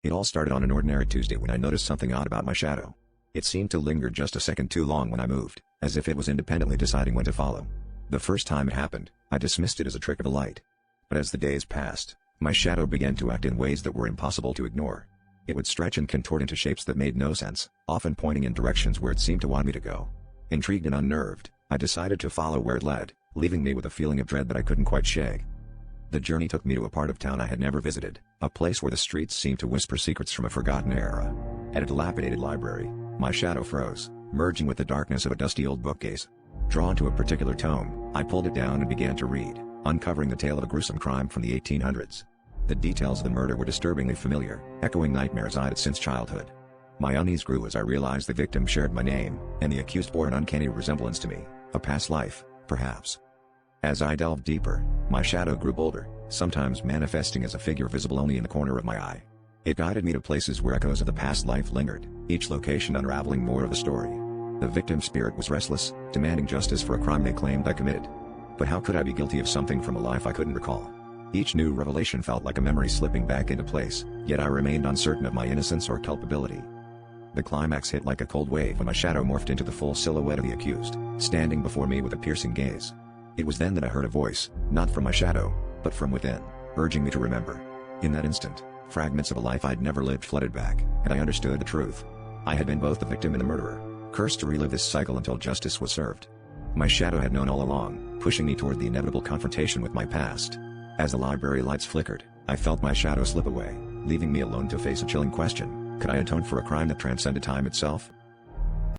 It all started on an ordinary Tuesday when I noticed something odd about my shadow. It seemed to linger just a second too long when I moved, as if it was independently deciding when to follow. The first time it happened, I dismissed it as a trick of the light. But as the days passed, my shadow began to act in ways that were impossible to ignore. It would stretch and contort into shapes that made no sense, often pointing in directions where it seemed to want me to go. Intrigued and unnerved, I decided to follow where it led, leaving me with a feeling of dread that I couldn't quite shake. The journey took me to a part of town I had never visited, a place where the streets seemed to whisper secrets from a forgotten era. At a dilapidated library, my shadow froze, merging with the darkness of a dusty old bookcase. Drawn to a particular tome, I pulled it down and began to read, uncovering the tale of a gruesome crime from the 1800s. The details of the murder were disturbingly familiar, echoing nightmares I'd had since childhood. My unease grew as I realized the victim shared my name, and the accused bore an uncanny resemblance to me, a past life, perhaps. As I delved deeper, my shadow grew bolder, sometimes manifesting as a figure visible only in the corner of my eye. It guided me to places where echoes of the past life lingered, each location unraveling more of the story. The victim's spirit was restless, demanding justice for a crime they claimed I committed. But how could I be guilty of something from a life I couldn't recall? Each new revelation felt like a memory slipping back into place, yet I remained uncertain of my innocence or culpability. The climax hit like a cold wave when my shadow morphed into the full silhouette of the accused, standing before me with a piercing gaze. It was then that I heard a voice, not from my shadow, but from within, urging me to remember. In that instant, fragments of a life I'd never lived flooded back, and I understood the truth. I had been both the victim and the murderer, cursed to relive this cycle until justice was served. My shadow had known all along, pushing me toward the inevitable confrontation with my past. As the library lights flickered, I felt my shadow slip away, leaving me alone to face a chilling question: could I atone for a crime that transcended time itself?